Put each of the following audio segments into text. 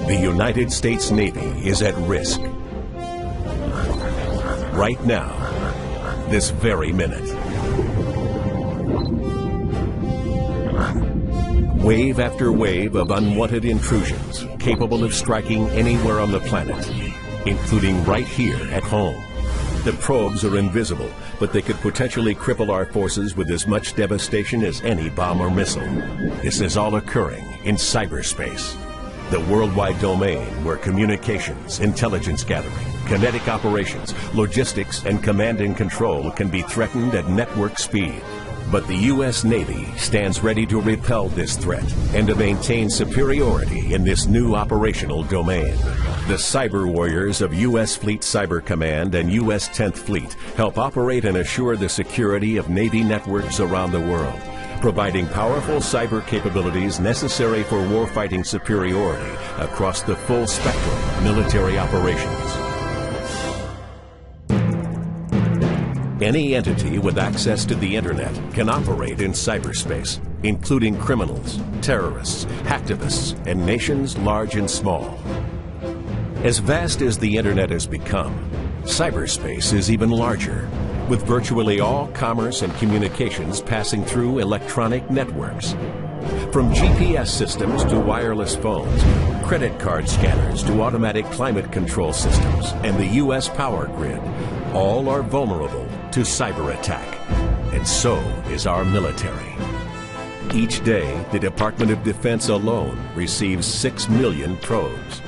The United States Navy is at risk. Right now, this very minute. Wave after wave of unwanted intrusions capable of striking anywhere on the planet, including right here at home. The probes are invisible, but they could potentially cripple our forces with as much devastation as any bomb or missile. This is all occurring in cyberspace, the worldwide domain where communications, intelligence gathering, kinetic operations, logistics, and command and control can be threatened at network speed. But the U.S. Navy stands ready to repel this threat and to maintain superiority in this new operational domain. The cyber warriors of U.S. Fleet Cyber Command and U.S. 10th Fleet help operate and assure the security of Navy networks around the world, providing powerful cyber capabilities necessary for warfighting superiority across the full spectrum of military operations. Any entity with access to the internet can operate in cyberspace, including criminals, terrorists, hacktivists, and nations large and small. As vast as the internet has become, cyberspace is even larger, with virtually all commerce and communications passing through electronic networks. From GPS systems to wireless phones, credit card scanners to automatic climate control systems, and the U.S. power grid, all are vulnerable to cyber attack, and so is our military. Each day, the Department of Defense alone receives 6 million probes.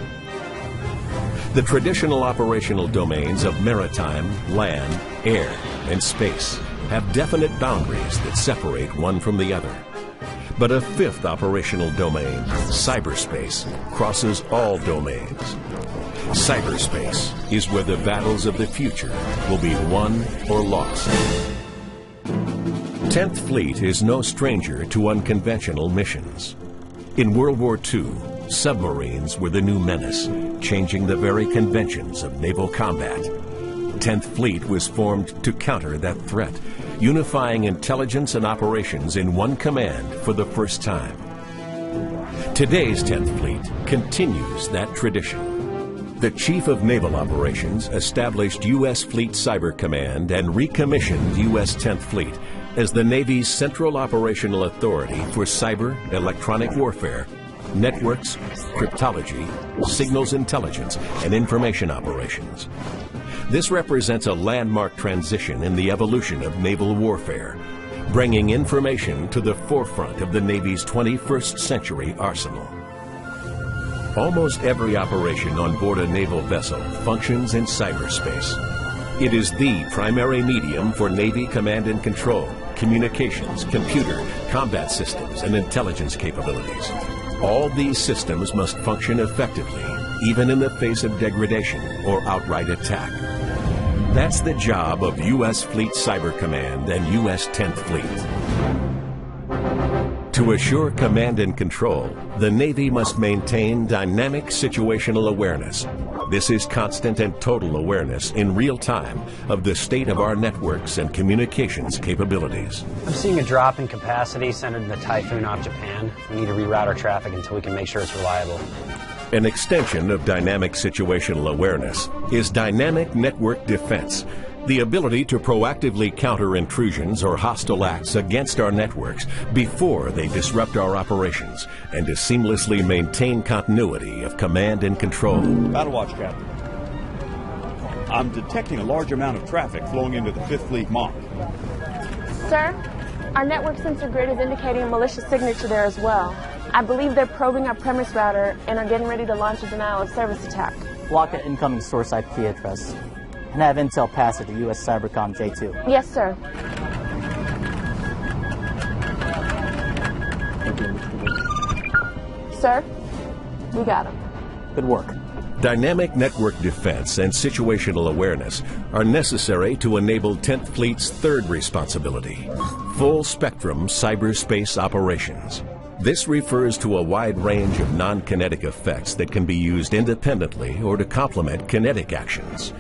The traditional operational domains of maritime, land, air, and space have definite boundaries that separate one from the other. But a fifth operational domain, cyberspace, crosses all domains. Cyberspace is where the battles of the future will be won or lost. 10th Fleet is no stranger to unconventional missions. In World War II, submarines were the new menace, changing the very conventions of naval combat. 10th Fleet was formed to counter that threat, unifying intelligence and operations in one command for the first time. Today's 10th Fleet continues that tradition. The Chief of Naval Operations established U.S. Fleet Cyber Command and recommissioned U.S. 10th Fleet as the Navy's central operational authority for cyber, electronic warfare, networks, cryptology, signals intelligence, and information operations. This represents a landmark transition in the evolution of naval warfare, bringing information to the forefront of the Navy's 21st century arsenal. Almost every operation on board a naval vessel functions in cyberspace. It is the primary medium for Navy command and control, communications, computer, combat systems, and intelligence capabilities. All these systems must function effectively, even in the face of degradation or outright attack. That's the job of U.S. Fleet Cyber Command and U.S. 10th Fleet. To assure command and control, the Navy must maintain dynamic situational awareness. This is constant and total awareness in real time of the state of our networks and communications capabilities. I'm seeing a drop in capacity centered in the typhoon off Japan. We need to reroute our traffic until we can make sure it's reliable. An extension of dynamic situational awareness is dynamic network defense, the ability to proactively counter intrusions or hostile acts against our networks before they disrupt our operations, and to seamlessly maintain continuity of command and control. Battle Watch, Captain. I'm detecting a large amount of traffic flowing into the 5th Fleet MOC. Sir, our network sensor grid is indicating a malicious signature there as well. I believe they're probing our premise router and are getting ready to launch a denial of service attack. Block an incoming source IP address and have intel pass it to U.S. Cybercom J2. Yes, sir. Sir, we got him. Good work. Dynamic network defense and situational awareness are necessary to enable 10th Fleet's third responsibility, full-spectrum cyberspace operations. This refers to a wide range of non-kinetic effects that can be used independently or to complement kinetic actions.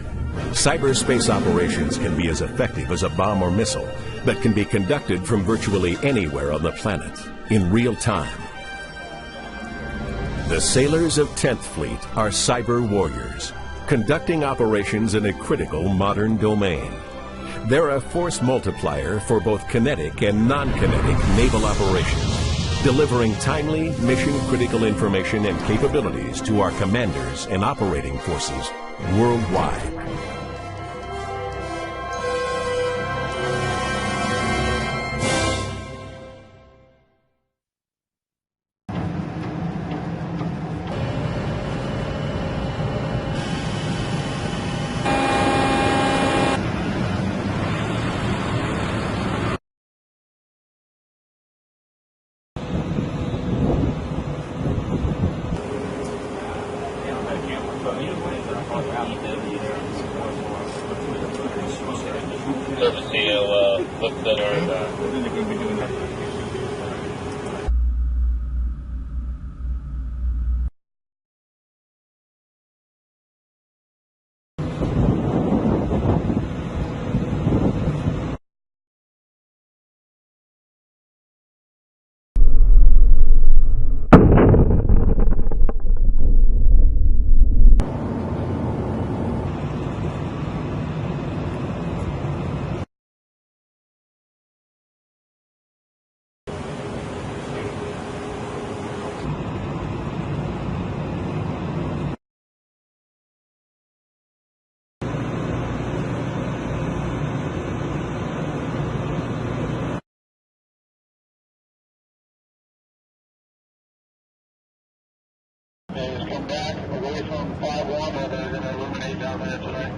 Cyberspace operations can be as effective as a bomb or missile, but can be conducted from virtually anywhere on the planet, in real time. The sailors of 10th Fleet are cyber warriors, conducting operations in a critical modern domain. They're a force multiplier for both kinetic and non-kinetic naval operations, delivering timely, mission-critical information and capabilities to our commanders and operating forces worldwide. Come back away from 5-1, or they're going to illuminate down there tonight.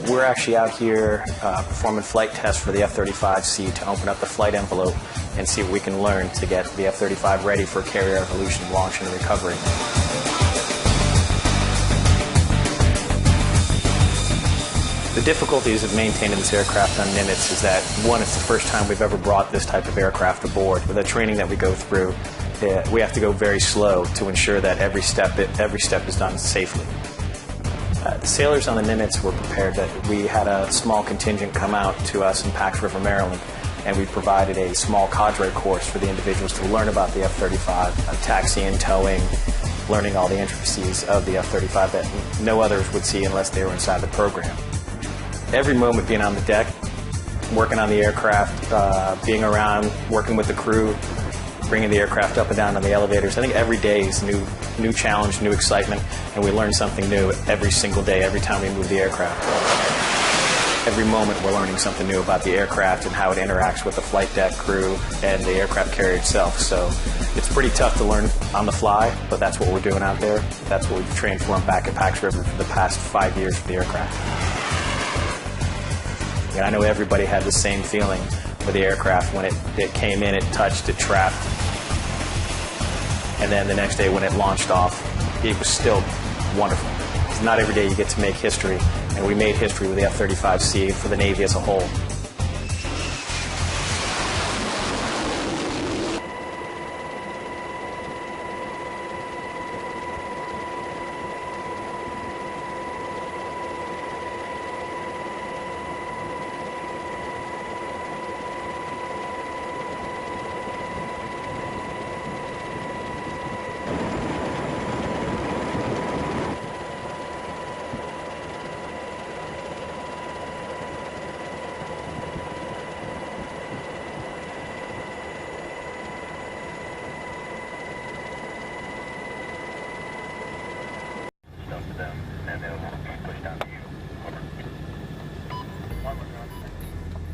We're actually out here performing flight tests for the F-35C to open up the flight envelope and see what we can learn to get the F-35 ready for carrier evolution, launch, and recovery. The difficulties of maintaining this aircraft on Nimitz is that, one, it's the first time we've ever brought this type of aircraft aboard. With the training that we go through, we have to go very slow to ensure that every step is done safely. The sailors on the Nimitz were prepared. That we had a small contingent come out to us in Pax River, Maryland, and we provided a small cadre course for the individuals to learn about the F-35, taxiing, towing, learning all the intricacies of the F-35 that no others would see unless they were inside the program. Every moment being on the deck, working on the aircraft, being around, working with the crew, bringing the aircraft up and down on the elevators. I think every day is new challenge, new excitement, and we learn something new every single day, every time we move the aircraft. Every moment we're learning something new about the aircraft and how it interacts with the flight deck crew and the aircraft carrier itself. So it's pretty tough to learn on the fly, but that's what we're doing out there. That's what we've trained for back at Pax River for the past 5 years for the aircraft. And I know everybody had the same feeling with the aircraft when it came in, it touched, it trapped. And then the next day when it launched off, it was still wonderful. It's not every day you get to make history, and we made history with the F-35C for the Navy as a whole.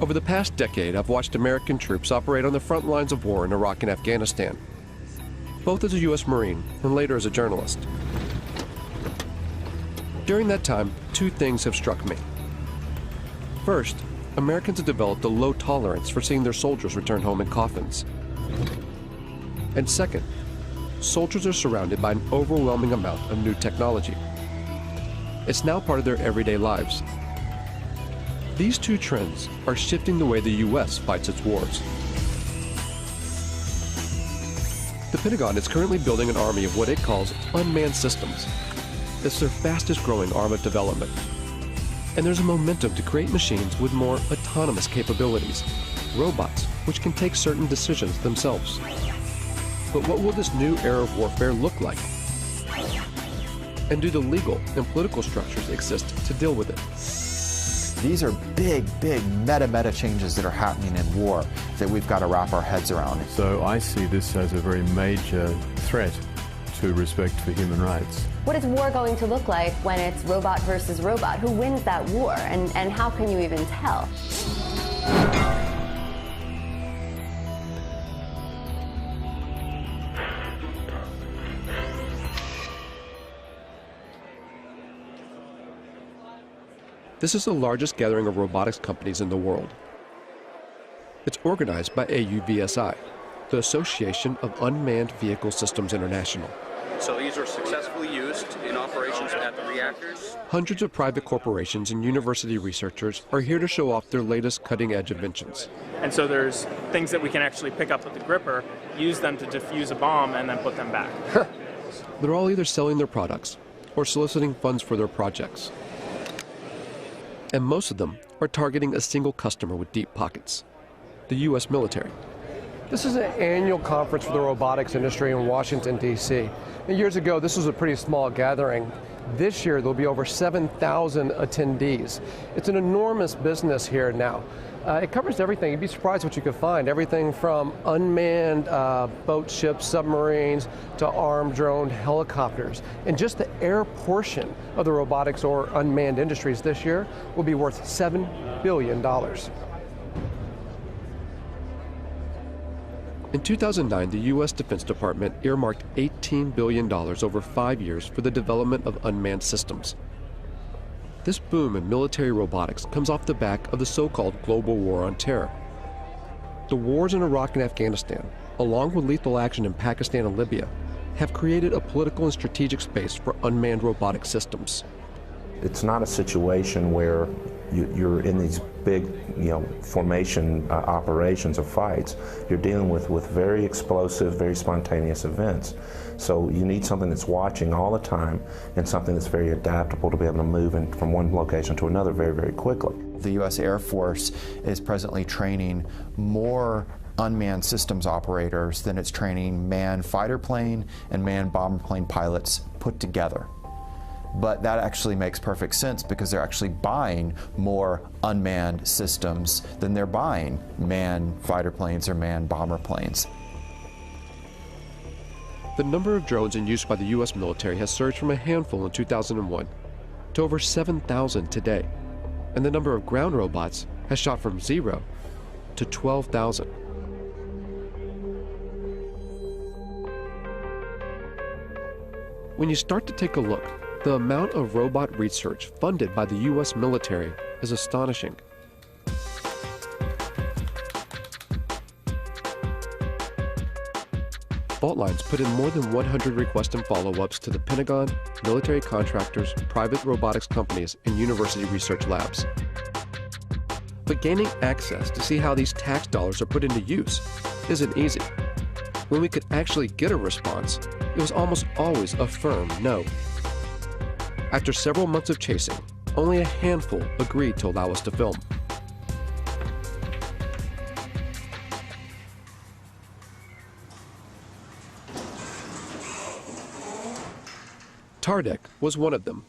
Over the past decade, I've watched American troops operate on the front lines of war in Iraq and Afghanistan, both as a U.S. Marine and later as a journalist. During that time, two things have struck me. First, Americans have developed a low tolerance for seeing their soldiers return home in coffins. And second, soldiers are surrounded by an overwhelming amount of new technology. It's now part of their everyday lives. These two trends are shifting the way the U.S. fights its wars. The Pentagon is currently building an army of what it calls unmanned systems. It's their fastest growing arm of development. And there's a momentum to create machines with more autonomous capabilities, robots which can take certain decisions themselves. But what will this new era of warfare look like? And do the legal and political structures exist to deal with it? These are big meta changes that are happening in war that we've got to wrap our heads around. So I see this as a very major threat to respect for human rights. What is war going to look like when it's robot versus robot? Who wins that war, and how can you even tell? This is the largest gathering of robotics companies in the world. It's organized by AUVSI, the Association of Unmanned Vehicle Systems International. So these are successfully used in operations at the reactors. Hundreds of private corporations and university researchers are here to show off their latest cutting-edge inventions. And so there's things that we can actually pick up with the gripper, use them to defuse a bomb, and then put them back. They're all either selling their products or soliciting funds for their projects. And most of them are targeting a single customer with deep pockets, the U.S. military. This is an annual conference for the robotics industry in Washington, D.C. And years ago, this was a pretty small gathering. This year, there'll be over 7,000 attendees. It's an enormous business here now. It covers everything. You'd be surprised what you could find. Everything from unmanned boat ships, submarines, to armed drone helicopters. And just the air portion of the robotics or unmanned industries this year will be worth $7 billion. In 2009, the U.S. Defense Department earmarked $18 billion over 5 years for the development of unmanned systems. This boom in military robotics comes off the back of the so-called global war on terror. The wars in Iraq and Afghanistan, along with lethal action in Pakistan and Libya, have created a political and strategic space for unmanned robotic systems. It's not a situation where you're in these big, formation operations or fights. You're dealing with very explosive, very spontaneous events. So you need something that's watching all the time and something that's very adaptable to be able to move from one location to another very quickly. The U.S. Air Force is presently training more unmanned systems operators than it's training manned fighter plane and manned bomber plane pilots put together. But that actually makes perfect sense because they're actually buying more unmanned systems than they're buying manned fighter planes or manned bomber planes. The number of drones in use by the U.S. military has surged from a handful in 2001 to over 7,000 today, and the number of ground robots has shot from 0 to 12,000. When you start to take a look, the amount of robot research funded by the U.S. military is astonishing. Fault lines put in more than 100 requests and follow-ups to the Pentagon, military contractors, private robotics companies, and university research labs. But gaining access to see how these tax dollars are put into use isn't easy. When we could actually get a response, it was almost always a firm no. After several months of chasing, only a handful agreed to allow us to film. Tardec was one of them.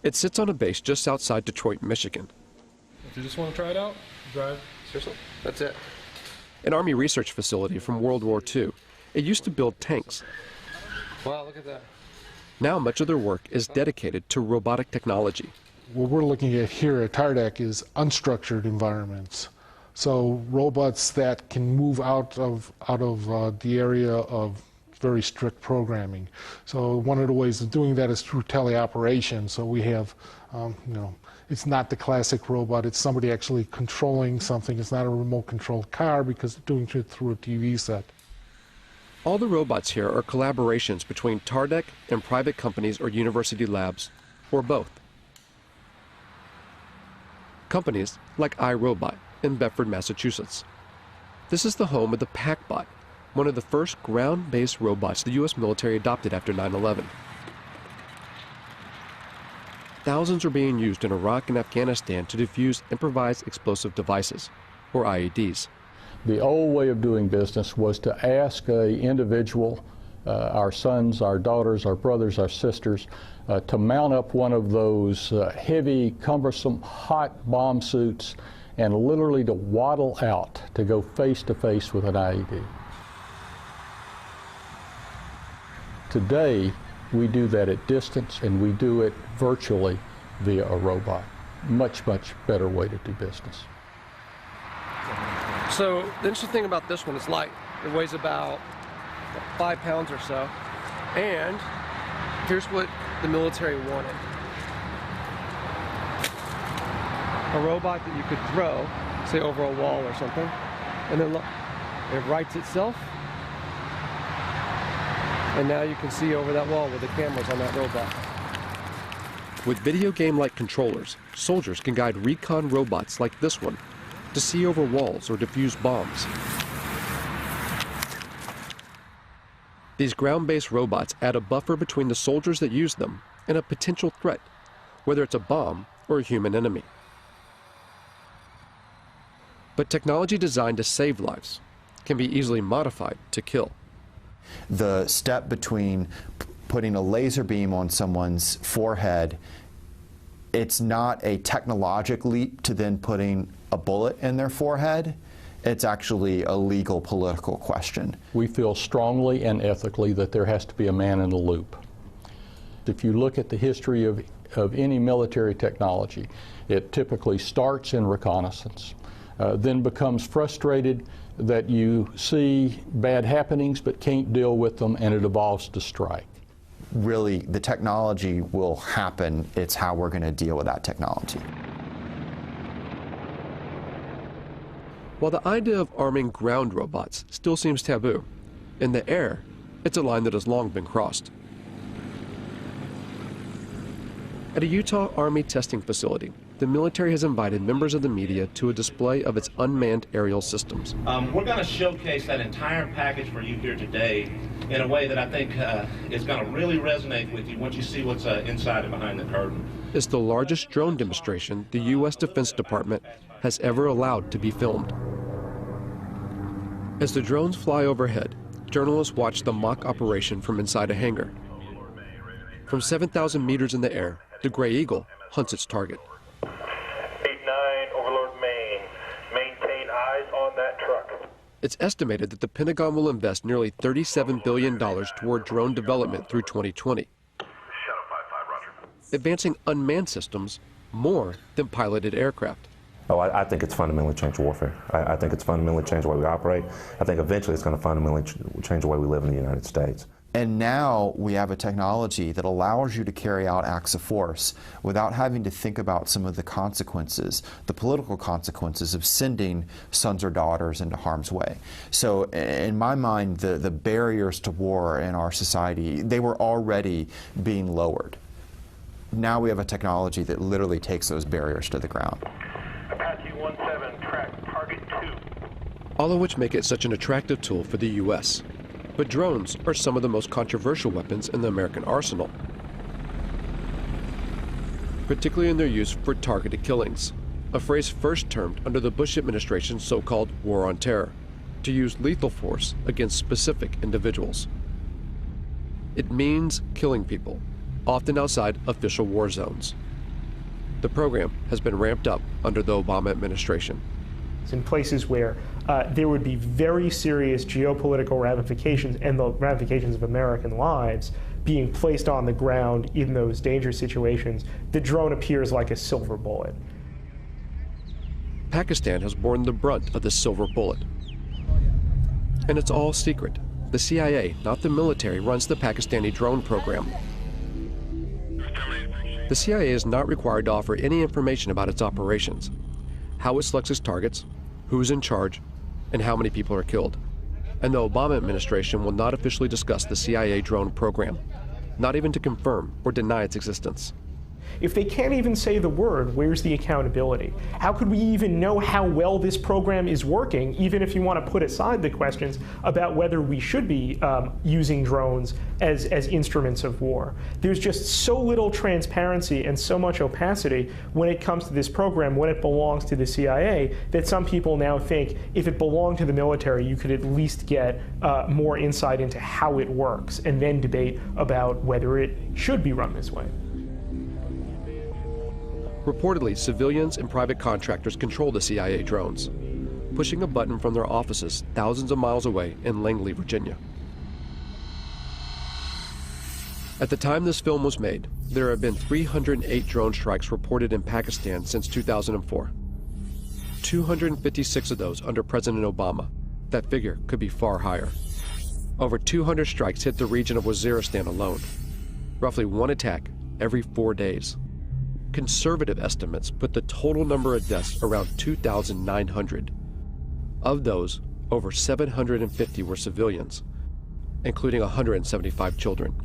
It sits on a base just outside Detroit, Michigan. If you just want to try it out, drive. Seriously, that's it. An Army research facility from World War II. It used to build tanks. Wow, look at that. Now much of their work is dedicated to robotic technology. What we're looking at here at Tardec is unstructured environments. So robots that can move out of the area of very strict programming. So one of the ways of doing that is through teleoperation. So we have It's not the classic robot. It's somebody actually controlling something. It's not a remote-controlled car because it's doing it through a TV set. All the robots here are collaborations between TARDEC and private companies or university labs, or both. Companies like iRobot in Bedford, Massachusetts. This is the home of the PackBot, one of the first ground-based robots the U.S. military adopted after 9/11. Thousands are being used in Iraq and Afghanistan to defuse improvised explosive devices, or IEDs. The old way of doing business was to ask an individual, our sons, our daughters, our brothers, our sisters, to mount up one of those heavy, cumbersome, hot bomb suits and literally to waddle out to go face to face with an IED. Today, we do that at distance, and we do it virtually via a robot. Much, much better way to do business. So the interesting thing about this one is light. It weighs about 5 pounds or so. And here's what the military wanted. A robot that you could throw, say over a wall or something, and then look, it rights itself. And now you can see over that wall with the cameras on that robot. With video game-like controllers, soldiers can guide recon robots like this one to see over walls or defuse bombs. These ground-based robots add a buffer between the soldiers that use them and a potential threat, whether it's a bomb or a human enemy. But technology designed to save lives can be easily modified to kill. The step between putting a laser beam on someone's forehead, it's not a technological leap to then putting a bullet in their forehead. It's actually a legal, political question. We feel strongly and ethically that there has to be a man in the loop. If you look at the history of any military technology, it typically starts in reconnaissance, then becomes frustrated that you see bad happenings but can't deal with them, and it evolves to strike. Really, the technology will happen. It's how we're going to deal with that technology. While the idea of arming ground robots still seems taboo, in the air, it's a line that has long been crossed. At a Utah Army testing facility, the military has invited members of the media to a display of its unmanned aerial systems. We're going to showcase that entire package for you here today in a way that I think is going to really resonate with you once you see what's inside and behind the curtain. It's the largest drone demonstration the U.S. Defense Department has ever allowed to be filmed. As the drones fly overhead, journalists watch the mock operation from inside a hangar. From 7,000 meters in the air, the Gray Eagle hunts its target. 8-9, Overlord Maine. Maintain eyes on that truck. It's estimated that the Pentagon will invest nearly $37 billion toward drone development through 2020, advancing unmanned systems more than piloted aircraft. Oh, I think it's fundamentally changed warfare. I think it's fundamentally changed the way we operate. I think eventually it's going to fundamentally change the way we live in the United States. And now we have a technology that allows you to carry out acts of force without having to think about some of the consequences, the political consequences of sending sons or daughters into harm's way. So in my mind, the barriers to war in our society, they were already being lowered. Now we have a technology that literally takes those barriers to the ground. Apache 17, track target 2. All of which make it such an attractive tool for the U.S. But drones are some of the most controversial weapons in the American arsenal, particularly in their use for targeted killings, a phrase first termed under the Bush administration's so-called War on Terror, to use lethal force against specific individuals. It means killing people, often outside official war zones. The program has been ramped up under the Obama administration. In places where there would be very serious geopolitical ramifications and the ramifications of American lives being placed on the ground in those dangerous situations, the drone appears like a silver bullet. Pakistan has borne the brunt of the silver bullet. And it's all secret. The CIA, not the military, runs the Pakistani drone program. The CIA is not required to offer any information about its operations, how it selects its targets, who's in charge, and how many people are killed. And the Obama administration will not officially discuss the CIA drone program, not even to confirm or deny its existence. If they can't even say the word, where's the accountability? How could we even know how well this program is working, even if you want to put aside the questions about whether we should be using drones as instruments of war? There's just so little transparency and so much opacity when it comes to this program, when it belongs to the CIA, that some people now think if it belonged to the military, you could at least get more insight into how it works and then debate about whether it should be run this way. Reportedly, civilians and private contractors control the CIA drones, pushing a button from their offices thousands of miles away in Langley, Virginia. At the time this film was made, there have been 308 drone strikes reported in Pakistan since 2004. 256 of those under President Obama. That figure could be far higher. Over 200 strikes hit the region of Waziristan alone, roughly one attack every 4 days. Conservative estimates put the total number of deaths around 2,900. Of those, over 750 were civilians, including 175 children.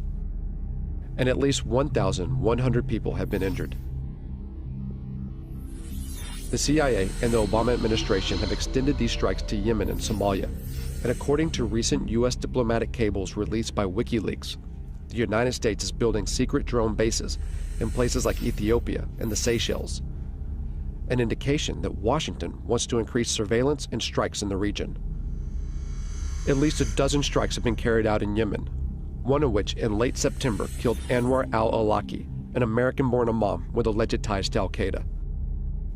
And at least 1,100 people have been injured. The CIA and the Obama administration have extended these strikes to Yemen and Somalia, and according to recent U.S. diplomatic cables released by WikiLeaks, the United States is building secret drone bases in places like Ethiopia and the Seychelles, an indication that Washington wants to increase surveillance and strikes in the region. At least a dozen strikes have been carried out in Yemen, one of which in late September killed Anwar al-Awlaki, an American-born imam with alleged ties to al-Qaeda.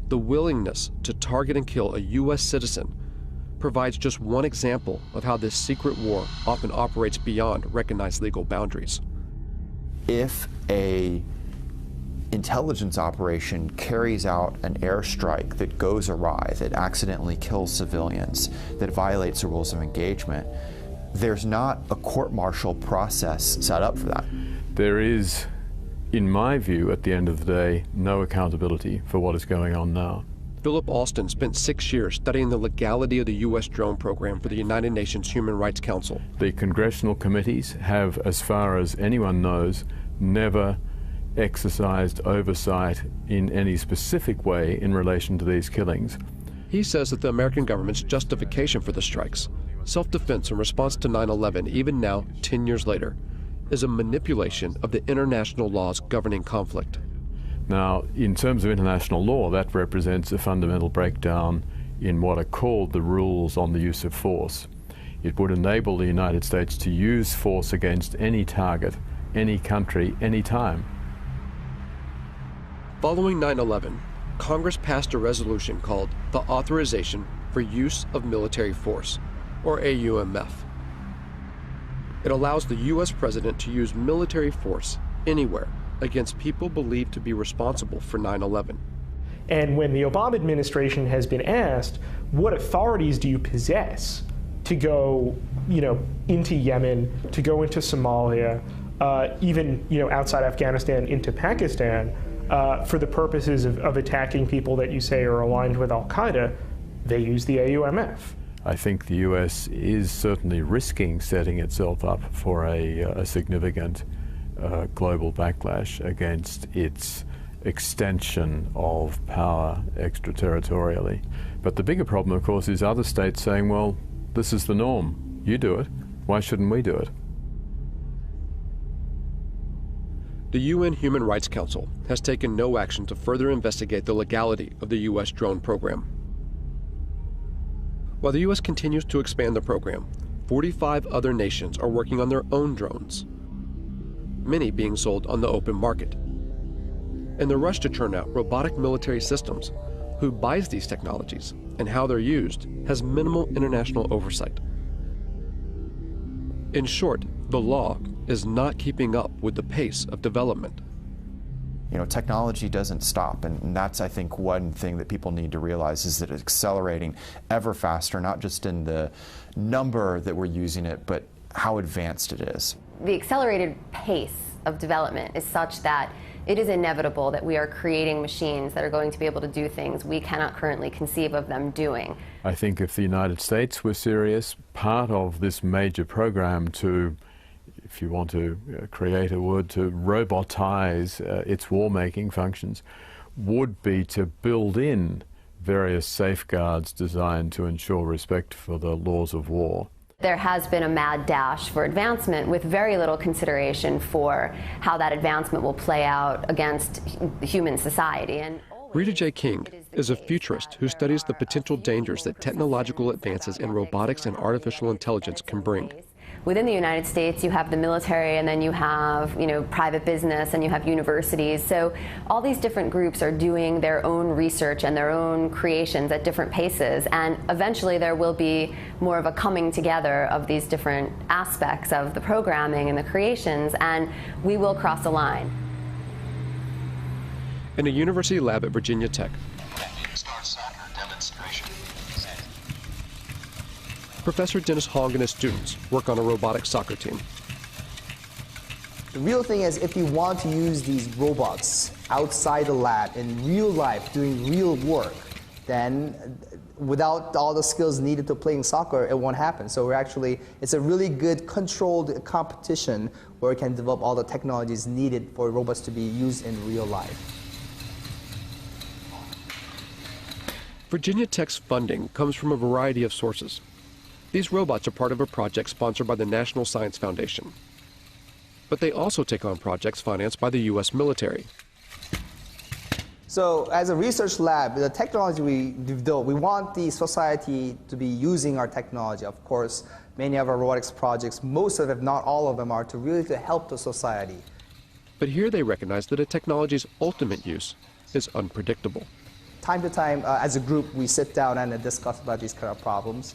The willingness to target and kill a U.S. citizen provides just one example of how this secret war often operates beyond recognized legal boundaries. If a intelligence operation carries out an airstrike that goes awry, that accidentally kills civilians, that violates the rules of engagement, there's not a court-martial process set up for that. There is, in my view, at the end of the day, no accountability for what is going on now. Philip Alston spent 6 years studying the legality of the U.S. drone program for the United Nations Human Rights Council. The congressional committees have, as far as anyone knows, never exercised oversight in any specific way in relation to these killings. He says that the American government's justification for the strikes, self-defense in response to 9/11, even now, 10 years later, is a manipulation of the international laws governing conflict. Now, in terms of international law, that represents a fundamental breakdown in what are called the rules on the use of force. It would enable the United States to use force against any target, any country, any time. Following 9/11, Congress passed a resolution called the Authorization for Use of Military Force, or AUMF. It allows the U.S. President to use military force anywhere against people believed to be responsible for 9/11. And when the Obama administration has been asked, what authorities do you possess to go, into Yemen, to go into Somalia, even, outside Afghanistan into Pakistan, for the purposes of attacking people that you say are aligned with al-Qaeda, they use the AUMF. I think the U.S. is certainly risking setting itself up for a significant global backlash against its extension of power extraterritorially. But the bigger problem, of course, is other states saying, well, this is the norm. You do it. Why shouldn't we do it? The UN Human Rights Council has taken no action to further investigate the legality of the U.S. drone program. While the U.S. continues to expand the program, 45 other nations are working on their own drones, many being sold on the open market. In the rush to turn out robotic military systems, who buys these technologies and how they're used has minimal international oversight. In short, the law is not keeping up with the pace of development. Technology doesn't stop, and that's, I think, one thing that people need to realize is that it's accelerating ever faster, not just in the number that we're using it, but how advanced it is. The accelerated pace of development is such that It is inevitable that we are creating machines that are going to be able to do things we cannot currently conceive of them doing. I think if the United States were serious, part of this major program to, if you want to create a word, to robotize its war-making functions, would be to build in various safeguards designed to ensure respect for the laws of war. There has been a mad dash for advancement with very little consideration for how that advancement will play out against human society. And Rita J. King is a futurist who studies the potential dangers that technological advances in robotics and artificial intelligence can bring. Within the United States, you have the military, and then you have, private business, and you have universities. So all these different groups are doing their own research and their own creations at different paces. And eventually there will be more of a coming together of these different aspects of the programming and the creations, and we will cross a line. In a university lab at Virginia Tech, Professor Dennis Hong and his students work on a robotic soccer team. The real thing is, if you want to use these robots outside the lab in real life doing real work, then without all the skills needed to playing soccer, it won't happen. So it's a really good controlled competition where we can develop all the technologies needed for robots to be used in real life. Virginia Tech's funding comes from a variety of sources. These robots are part of a project sponsored by the National Science Foundation. But they also take on projects financed by the U.S. military. So as a research lab, the technology we develop, we want the society to be using our technology. Of course, many of our robotics projects, most of them, if not all of them, are to help the society. But here they recognize that a technology's ultimate use is unpredictable. Time to time, as a group, we sit down and discuss about these kind of problems.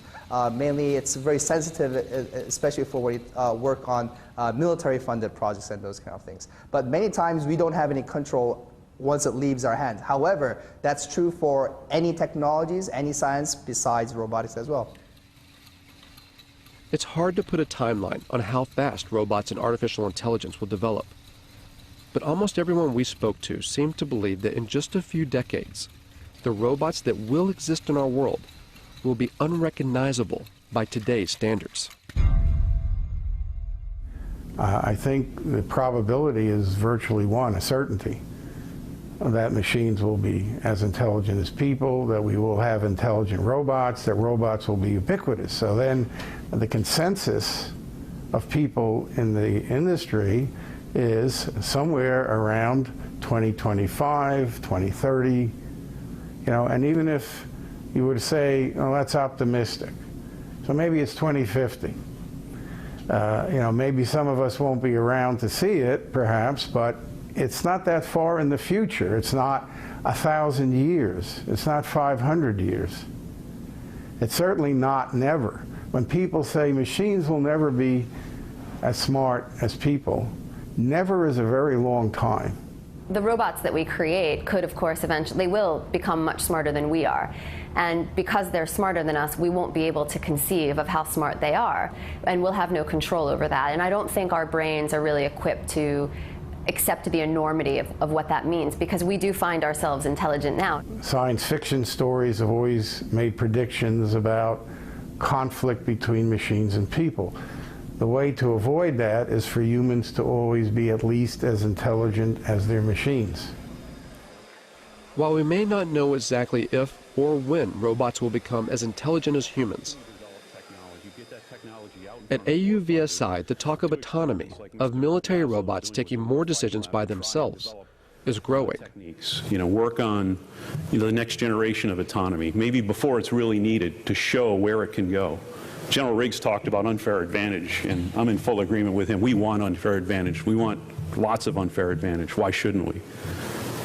Mainly, it's very sensitive, especially for when we work on military-funded projects and those kind of things. But many times, we don't have any control once it leaves our hands. However, that's true for any technologies, any science besides robotics as well. It's hard to put a timeline on how fast robots and artificial intelligence will develop. But almost everyone we spoke to seemed to believe that in just a few decades, the robots that will exist in our world will be unrecognizable by today's standards. I think the probability is virtually one, a certainty, that machines will be as intelligent as people, that we will have intelligent robots, that robots will be ubiquitous. So then the consensus of people in the industry is somewhere around 2025, 2030, and even if you were to say, oh, that's optimistic, so maybe it's 2050. Maybe some of us won't be around to see it, perhaps, but it's not that far in the future. It's not 1,000 years. It's not 500 years. It's certainly not never. When people say machines will never be as smart as people, never is a very long time. The robots that we create could, of course, eventually will become much smarter than we are. And because they're smarter than us, we won't be able to conceive of how smart they are. And we'll have no control over that. And I don't think our brains are really equipped to accept the enormity of what that means, because we do find ourselves intelligent now. Science fiction stories have always made predictions about conflict between machines and people. The way to avoid that is for humans to always be at least as intelligent as their machines. While we may not know exactly if or when robots will become as intelligent as humans, at AUVSI, the talk of autonomy, of military robots taking more decisions by themselves, is growing. Work on the next generation of autonomy, maybe before it's really needed, to show where it can go. General Riggs talked about unfair advantage, and I'm in full agreement with him. We want unfair advantage. We want lots of unfair advantage. Why shouldn't we?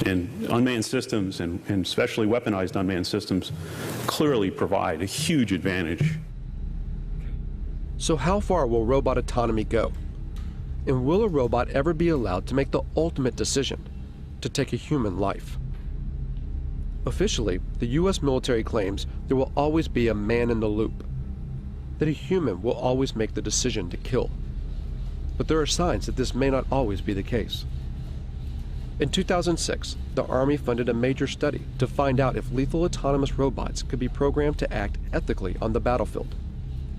And unmanned systems, and especially weaponized unmanned systems, clearly provide a huge advantage. So how far will robot autonomy go? And will a robot ever be allowed to make the ultimate decision, to take a human life? Officially, the U.S. military claims there will always be a man in the loop, that a human will always make the decision to kill. But there are signs that this may not always be the case. In 2006, the Army funded a major study to find out if lethal autonomous robots could be programmed to act ethically on the battlefield.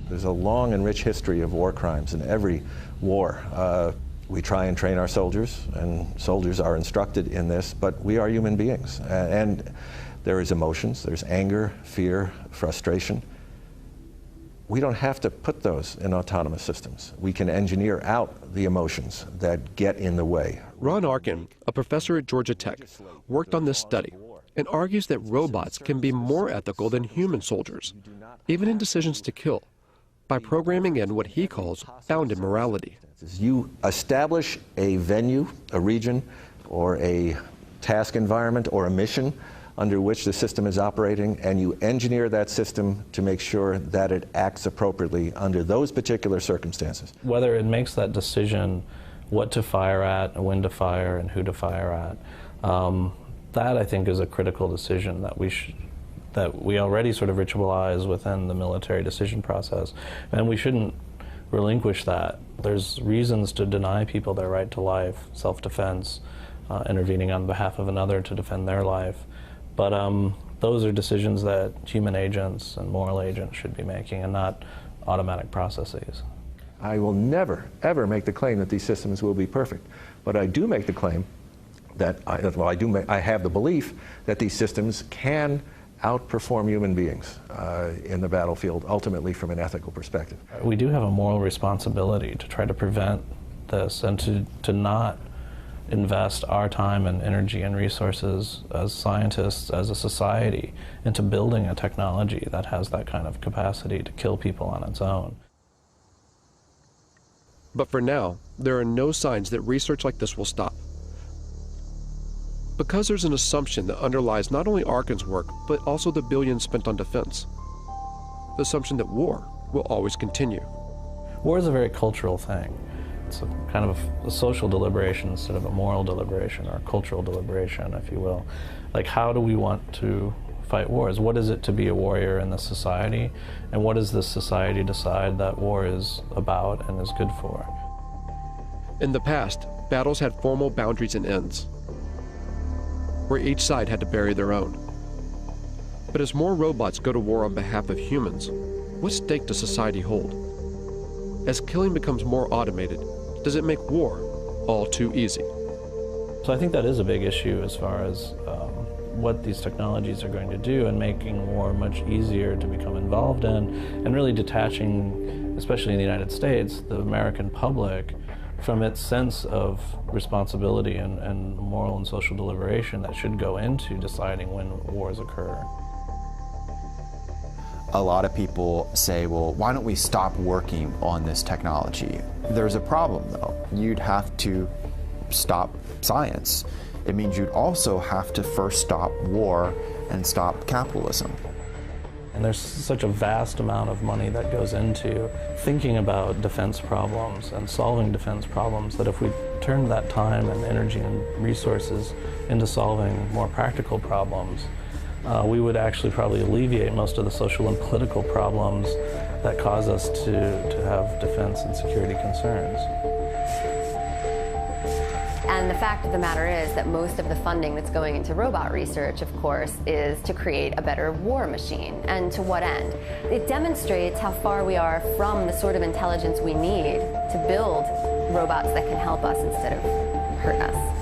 There's a long and rich history of war crimes in every war. We try and train our soldiers, and soldiers are instructed in this, but we are human beings. And there is emotions, there's anger, fear, frustration. We don't have to put those in autonomous systems. We can engineer out the emotions that get in the way. Ron Arkin, a professor at Georgia Tech, worked on this study and argues that robots can be more ethical than human soldiers, even in decisions to kill, by programming in what he calls bounded morality. You establish a venue, a region, or a task environment, or a mission under which the system is operating, and you engineer that system to make sure that it acts appropriately under those particular circumstances. Whether it makes that decision what to fire at, when to fire, and who to fire at, that I think is a critical decision that we already sort of ritualize within the military decision process, and we shouldn't relinquish that. There's reasons to deny people their right to life, self-defense, intervening on behalf of another to defend their life. But those are decisions that human agents and moral agents should be making, and not automatic processes. I will never, ever make the claim that these systems will be perfect. But I do make the claim that, I have the belief that these systems can outperform human beings in the battlefield, ultimately from an ethical perspective. We do have a moral responsibility to try to prevent this, and to not invest our time and energy and resources as scientists, as a society, into building a technology that has that kind of capacity to kill people on its own. But for now, there are no signs that research like this will stop. Because there's an assumption that underlies not only Arkin's work, but also the billions spent on defense. The assumption that war will always continue. War is a very cultural thing. It's a kind of a social deliberation instead of a moral deliberation, or a cultural deliberation, if you will. Like, how do we want to fight wars? What is it to be a warrior in this society? And what does this society decide that war is about and is good for? In the past, battles had formal boundaries and ends, where each side had to bury their own. But as more robots go to war on behalf of humans, what stake does society hold? As killing becomes more automated, does it make war all too easy? So I think that is a big issue as far as what these technologies are going to do, and making war much easier to become involved in, and really detaching, especially in the United States, the American public from its sense of responsibility and moral and social deliberation that should go into deciding when wars occur. A lot of people say, well, why don't we stop working on this technology? There's a problem, though. You'd have to stop science. It means you'd also have to first stop war and stop capitalism. And there's such a vast amount of money that goes into thinking about defense problems and solving defense problems, that if we turned that time and energy and resources into solving more practical problems, we would actually probably alleviate most of the social and political problems that cause us to have defense and security concerns. And the fact of the matter is that most of the funding that's going into robot research, of course, is to create a better war machine. And to what end? It demonstrates how far we are from the sort of intelligence we need to build robots that can help us instead of hurt us.